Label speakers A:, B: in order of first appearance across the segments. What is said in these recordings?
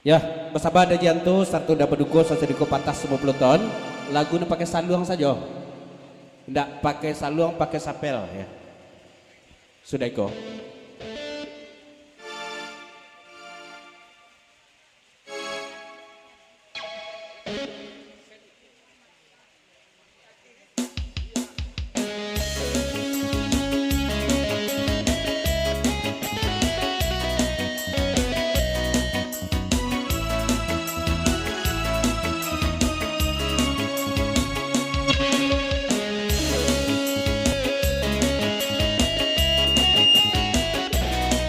A: Ya, bersama ada Janto, satu dapat duko, satu duko patah semua peloton. Lagu ini pakai saluang saja. Tidak pakai saluang, pakai sapel ya. Sudah iko.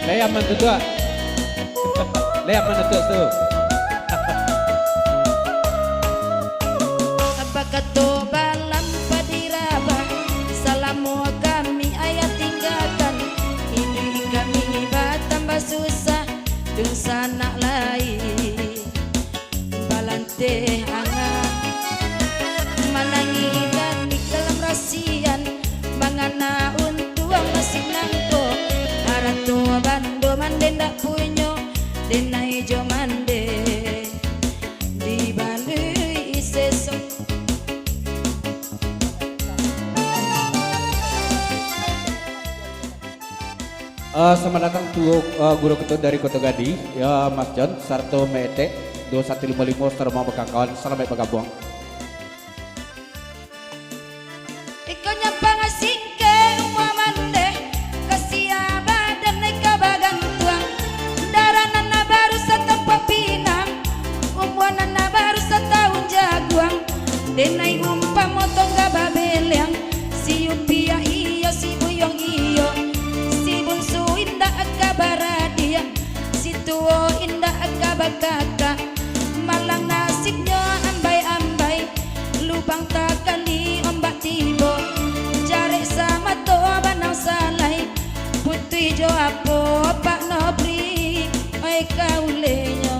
A: Leyak mana tu? Leyak mana tu?
B: Apakah balam padiraba salamu kami ayat tinggalkan ini kami batambah susah dung sanak lain balante angan malangi dan dalam rasian mangana untuang masih nangko aratu bando mande ndak punyo dena ijo mande di balui sesok.
A: Selamat datang tuh guru ketua dari Kota Gadi, ya Mas John, Sarto Mete, 2155 Serma Bekakawan, selamat bergabung.
B: Iko nyampang asing ke rumah mande kasih badan naik bagang tuang daranana baru setempat pinang umuanana baru setahun jaguang denai umpam motong gaba beleng si upia iyo si buyong iyo si bunsu indah akabara dia si tuo indah akabakaka malang nasibnya ambai-ambai lubang takkan di ombak tibo jare sama toa banang salai putui jo apo pak nobri oi kaulenyo.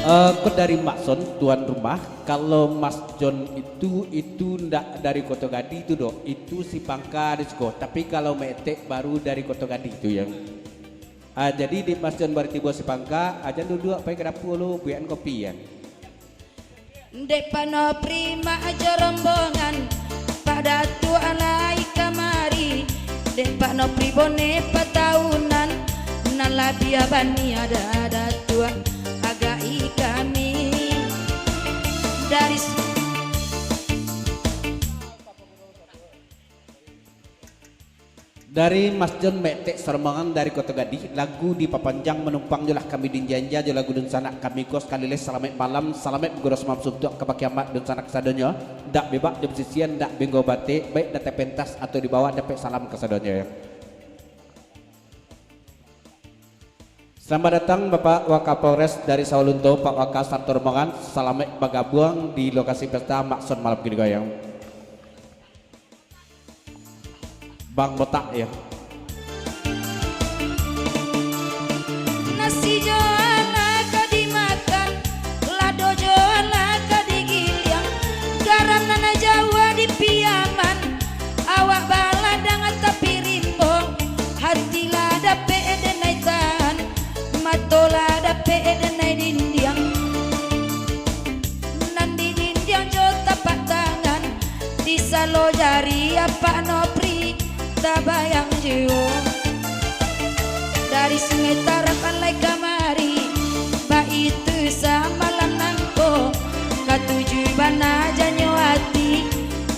A: Aku dari Makson, tuan rumah. Kalau Mas John itu ndak dari Kota Gadi itu dok, itu si Pangka Disko. Tapi kalau Mete baru dari Kota Gadi itu yang. Jadi di Mas John baru tiba si Pangka, aja dulu apa ke dapur lu buat kopi ya.
B: Dek pano prima aja rombongan pada tu alai kamari dek pano pribone patahunan nalabia bani ada tua agai kami dari
A: Mas John Mete Sermangan dari Kota Gadi, lagu di papanjang menumpang jelah kami dinjanja je lagu dun sanak kami kos kaliles selamat malam selamat guros mabsub tuk kebakiamat dun sanak sadonya dak bebak jam sisian dak benggo batik baik date pentas atau dibawa dapat salam ke sadonya ya. Selamat datang Bapak Wakapolres dari Sawalunto Pak Waka Sarto Rombongan, selamat bergabung di lokasi pesta Makson malam gini goyang. Bang Botak ya.
B: nasi joala ka dimakan lado joala ka digilyang garam nana jawa di piaman awak baladang tapi rimbo hati lada pe denai tahan matola da pe denai dindiang nandi dindiang jo tapak tangan di salo jari apa nopri tabayang jiwa dari sungai Tarakan lai kamari ba itu sama lanangko katuju bana janyo hati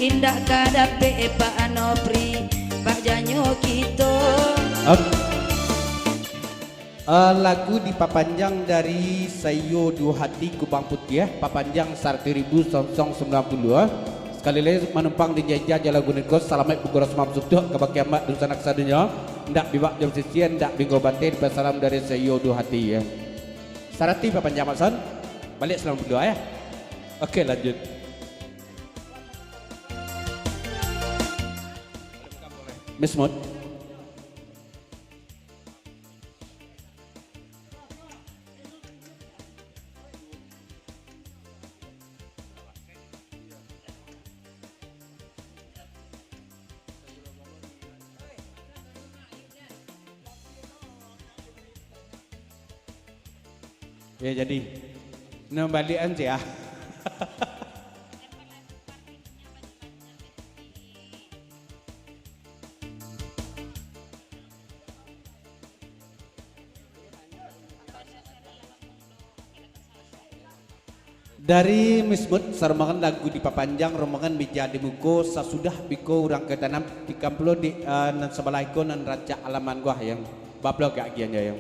B: indah kadape pak anopri pak janyo kito.
A: Lagu di papanjang dari Sayo Dua Hati Kubang Putih ya, papanjang 1992. Sekali lagi menumpang di jajah jala gunit kos selamat bukuras mabsuk tuh kebakiamat dun sanak sadunya ndak bibak jam sisian ndak bingo batin salam dari Sayo Dua Hati ya. Sarati papanjang Makson balik selamat berdoa ya. Oke lanjut. Miss Mood. Ya jadi nembalian sih ya. Dari mismut sarmangan lagu di papanjang rombongan bija di muko sasudah biko urang ke tanam 30 di nan sebelah iko nan raja alaman gua yang bablo gak gianya yang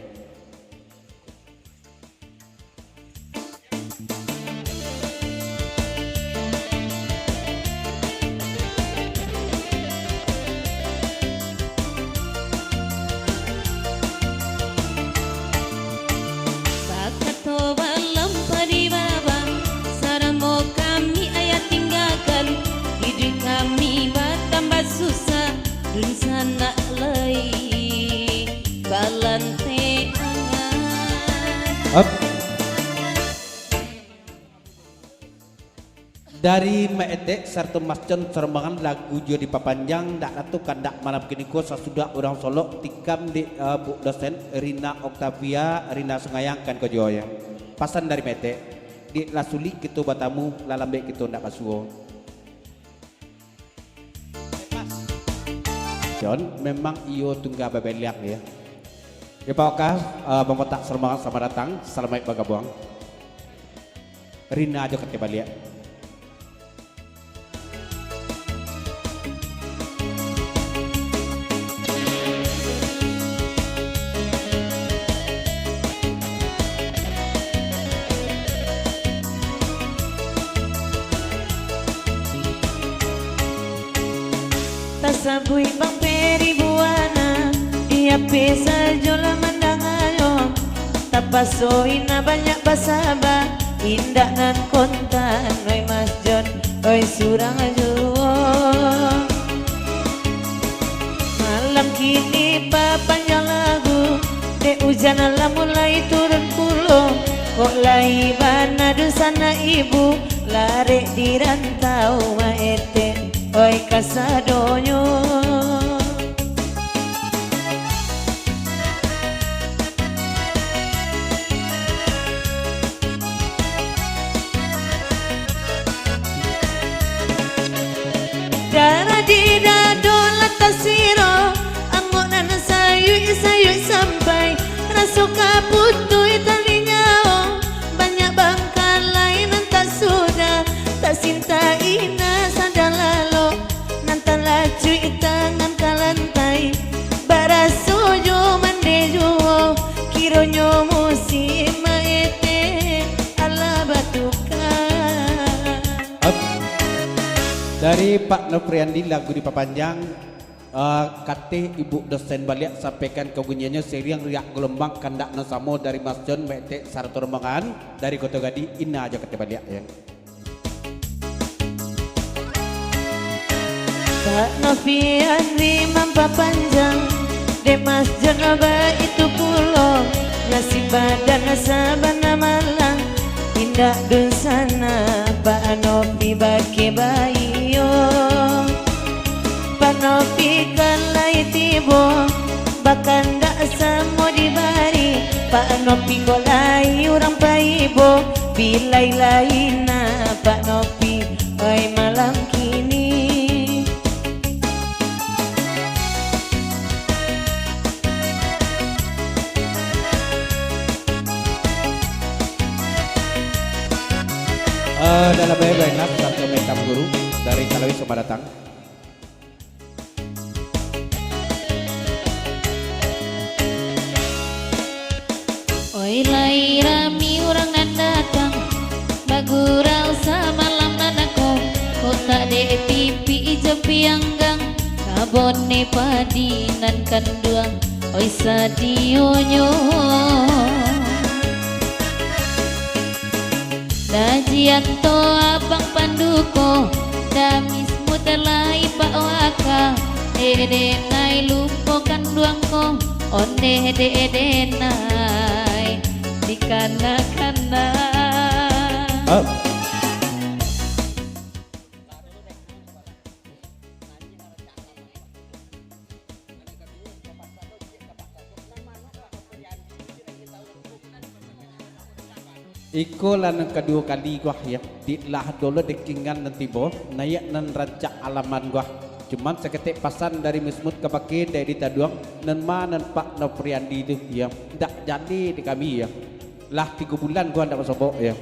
B: Bakato balam paribaba saramo kami ayat tinggalkan hidup kami bertambah susah dun sana lei balante angan.
A: Up. Dari Maete serta Mascon sermangan lagu jo di papanjang dak ratu kandak malam kini ko sasudah orang Solo tikam di Bu dosen Rina Octavia Rina Sungayang kan ko jo ya. Pasan dari Maete di lasuli gitu batamu lalambe gitu ndak pasuo. John memang iyo tungga babeliak ya. Ya pakah memotak sermangan sama datang Assalamualaikum bagabuang. Rina aja ketebaliak.
B: Tasabui bang peri buana ia pesa jola mandangayo tapasoi na banyak basaba indah nan kontan oi Mas John oi surang ajuo malam kini papanjang lagu de hujan alam mulai turun pulau kok lai bana dusana ibu lare di rantau maete oi kasadonyo darah di dado latasiro angonan sayu sampai rasuka putu italinya banyak bangkan lain tak sudah tak cinta ina sadalalo nantala cuy tangan kalantai barasojo mandejo kironyo musim maete ala batuka.
A: Dari Pak Nopriandi lagu di papanjang kate ibu dosen balik sampaikan kegunyiannya seriang riak gelombang kandak nasamo dari Mas John Mete Sarto Rembangan dari Kota Gadi ina aja kate balik ya.
B: Pak Novian rimam papanjang de Mas John oba itu pulau nasi badan sabana malang indah dusana Pak Novi bake bayo Pak Novi kalai tibo bahkan dak samo dibari Pak Novi kolai orang paibo bilai laina Pak Novi oi malam kini.
A: Dalam baik nak satu metam guru dari Talawi Soma datang.
B: Oi lai rami orang nan datang bagurau sama malam nanako kota de pipi ijo pianggang kabone padi nan kanduang oi sadionyo dajian to abang panduko damismu telai pak waka ede nai lupo kanduangko onde ede nai di kana-kana.
A: Iko lan kedua kali gua ya dilah dulu dekingan nanti boh nayak nan rancak alaman gua cuman seketik pasan dari Mismut ke pakai dari taduang nan ma nan Pak Nopriandi itu ya ndak jadi di kami ya lah 3 bulan gua ndak masuk ya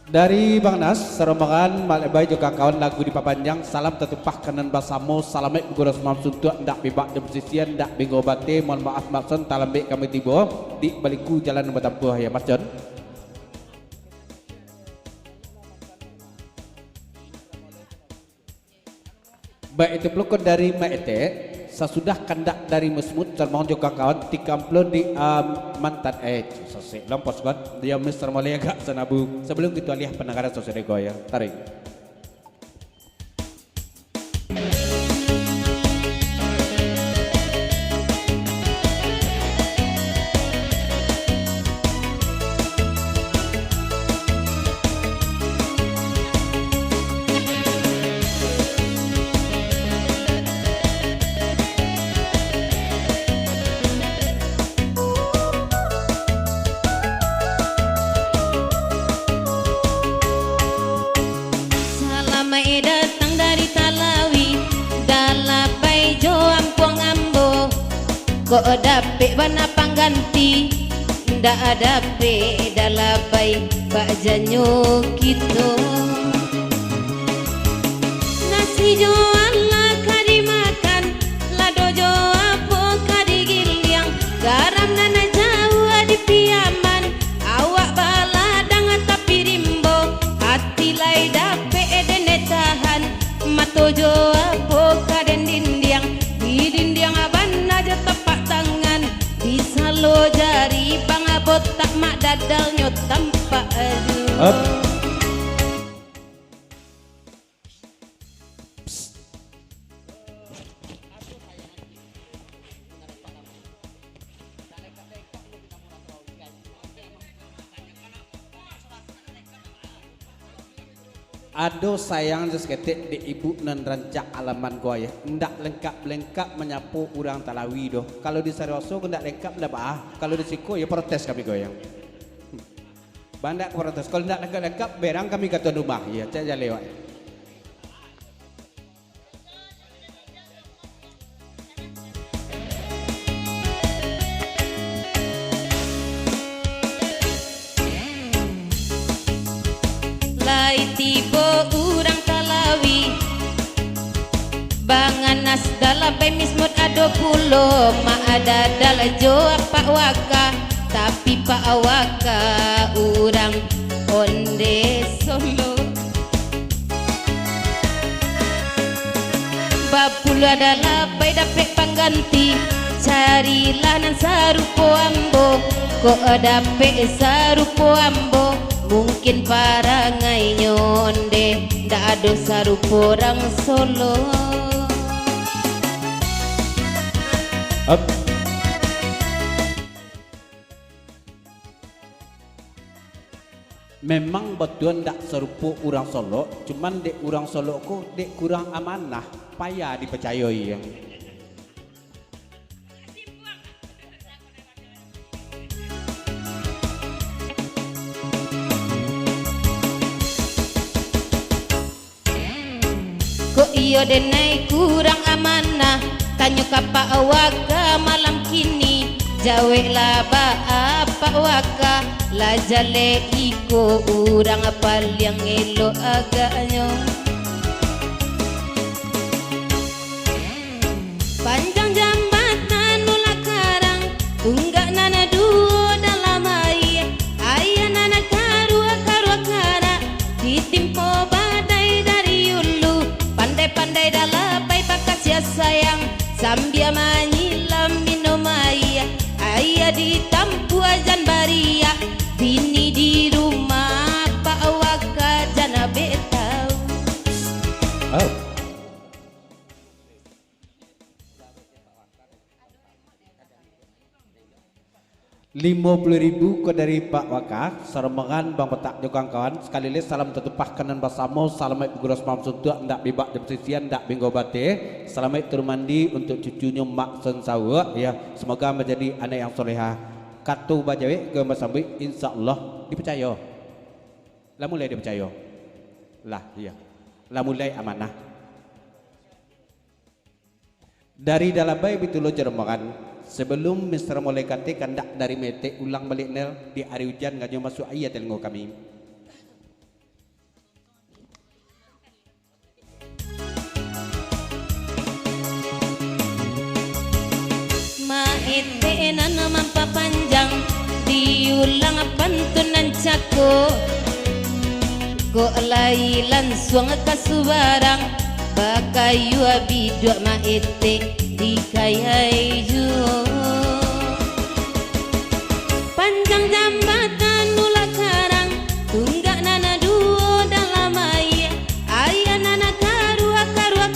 A: dari Bang Nas serombongan Malebay juga kawan lagu di Papanjang salam tetupah kanan basamo salamet guros mamsuntuk ndak bibak jam sisian ndak bingo bate mohon maaf makson talambek kami tiba di baliku jalan Batampuh ya Mas John. Baik itu pelukon dari Maete sesudah kandak dari Mesmut termohon juga kawan tikamplon di mantan sosek lompos kan dia Mr. Malaya gak senabu sebelum kita lihat pendengaran sosek ya tarik
B: datang dari Talawi dalapai jo ampuang ambo kok dapet bana pangganti ndak dapet dalapai bak janyo kito nasi jo ala kadimakan lado jo apo kadigiliang garam nana jawa di piaman awak baladang tapi rimbo hati lai dapet tahan matojo apo kaden dindiang di dindiang aban aja tepak tangan bisa lo jari pangabot tak mak dadalnya tanpa aduh
A: Aduh sayang seketik di ibu nan rancak alaman gua ya ndak lengkap menyapu orang Talawi doh kalau di Saroso ndak lengkap ndak apa kalau di Siko ya protes kami goyang bandak protes kalau ndak lengkap berang kami ke tuan rumah ya saya lewat
B: tibo urang Talawi bangan nas dalapai Mismut ado pulo ma ada dalajo apa waka tapi pak waka urang onde Solo bapulo dalapai dapet pangganti carilah nan sarupo ambo kok dapet sarupo ambo mungkin parangai nyonde ndak ada sarupo orang Solo
A: memang betul ndak serupa orang Solo cuman dek orang Solo kok dek kurang amanah payah dipercayai ya
B: kok iyo denai kurang amanah tanyo kapa awaka malam kini jawe laba apa waka la jale iko urang apal yang elo agaknya panjang jambatan nula karang tunggak nana duo dalam air ayah nana karua kara ditimpo badai dari ulu pandai-pandai dalapai pakas ya sayang sambia manyilam minum air ayah ditampu ajan baria bini di rumah pak waka jana betau
A: 50.000 ke dari Pak Waka seremengan Bang Petak juga kawan sekali lagi salam tetupah kanan basamo salamet guros mamsuntuk ndak bibak jam sisian ndak binggo bate salamet turmandi untuk cucunya Mak Sensawa ya semoga menjadi anak yang solehah katu bajawe ke masambi insya Allah dipercaya. Lah mulai dipercaya. Lah iya. Lah mulai amanah. Dari dalam bayi bitulo jeromongan sebelum Mr. Molekate kandak dari mete ulang balik nel di hari hujan ganyo masuk ayat telingo kami.
B: Maete nana mampa panjang diulang pantunan cako go lai langsung kasubarang bakayu abidua maete dikayai ju panjang jambatan nula karang tunggak nana duo dalam ayah nana karua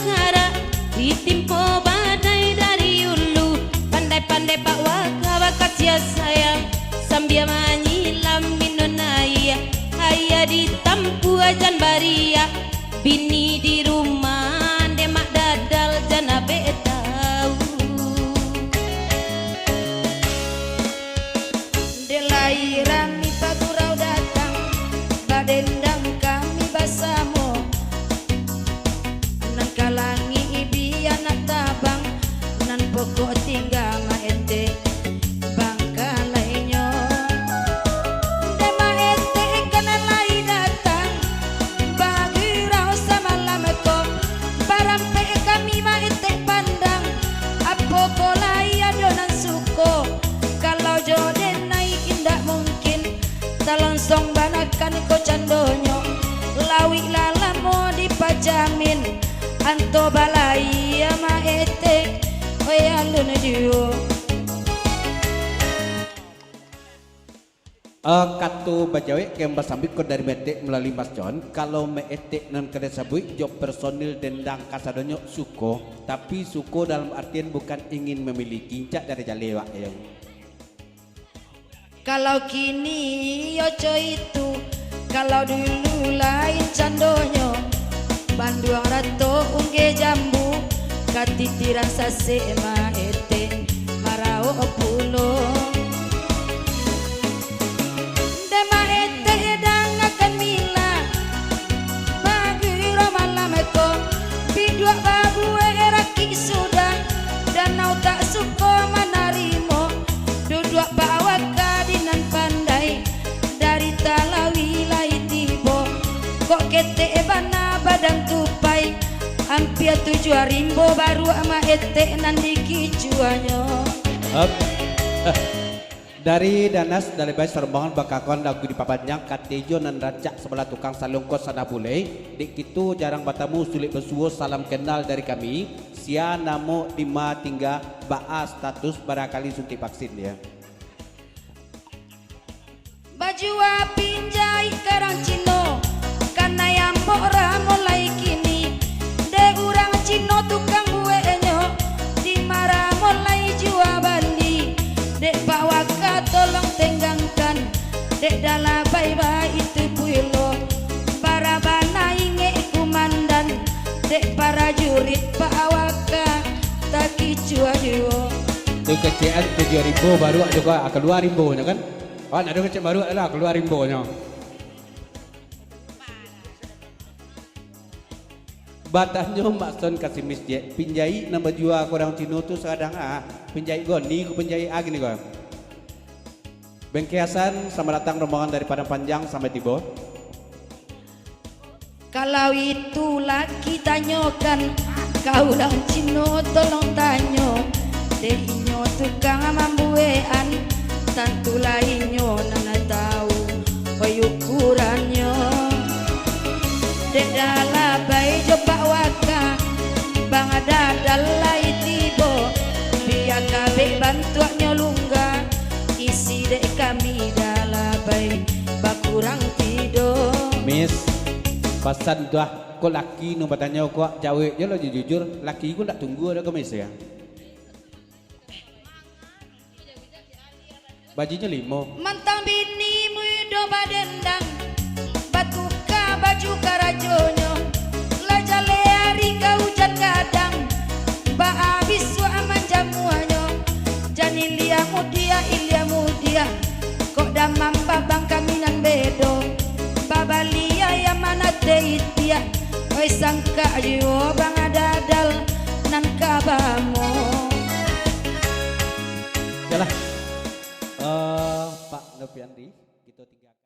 B: kara ditimpo badai dari ulu pandai pak waka cia sayang sambil menyilam minonaya ayah ditampu ajan baria bini di rumah demak dadal jana betau delairan mi pagurau datang badendang kami basamo nan kalangi ibi anak tabang nan pokok tinggal maete bangkalainya dema ete kana lai datang bagi rau samalam ko parampe kami maete pandang apo kolai adonan suko kalau joden naik indak mungkin talonsong banakan ko candonyo lawi lalamo dipajamin anto balai maete oyalun dio
A: Katu bajawe kembas sambik ko dari mete melalui Mas John kalau meete nan kada sabui job personil dendang kasadonyo suko tapi suko dalam artian bukan ingin memiliki cak dari jalewa yang
B: kalau kini yoco itu kalau dulu lain candonyo banduang rato ungge jambu katitiran sase maete marao pulo dema ete edang akan mila bagi romalam eko bidua babu eraki sudah danau tak suko manarimo duduk bawa kadinan pandai dari talawi lai tibo kok kete bana badan tupai hampir 7 rimbo baru ama ete nandi kicuanyo
A: dari danas dari bayi serbangan bakakon lagu di papanyang katejo nan rancak sebelah tukang salungkot sana bule dik itu jarang batamu sulit bersuo salam kenal dari kami sia namo dima tingga baa status barangkali suntik vaksin ya
B: baju pinjai karang cino karena yang bora mulai kini de urang cino tukang buenyo dimara mulai jua bandi dek pak waka tolong tenggangkan dek dalam bayi itu puilo para bana inge kumandan dek para jurit pak waka tak kicua jiwo
A: itu kecian 7.000 baru juga keluar rimbonya kan oh ada kecil baru adalah keluar rimbonya batasnya makson kasih misje pinjai nama jua korang Cino tuh kadang pinjai goni ku pinjai gini kok bengkeasan sama datang rombongan dari Padang Panjang sampai Tibo
B: kalau itu laki tanyokan kau lang Cino tolong tanyo dehinyo tukang mambuean tantu lainyo nana tahu ukurannya dek dalabai coba waka bang ada dalai tibo biar kabe bantuannya lungga isi dek kami dalabai bakurang tidur
A: Miss pesan tuh kok laki nu bertanya kok cawe ya lo jujur laki ku tak tunggu ada kemis ya bajunya 5
B: mantang bini mudo badendang batuka baju karajonyo lajale hari ka hujan kadang ba habis wa aman jamuanyo jani lia mudia ilia mudia lamam babang kaminan bedo babalia ya mana deitia oi sangka jiwa bang adadal nan kabamo.
A: Yalah Pak Noviandi gitu tinggal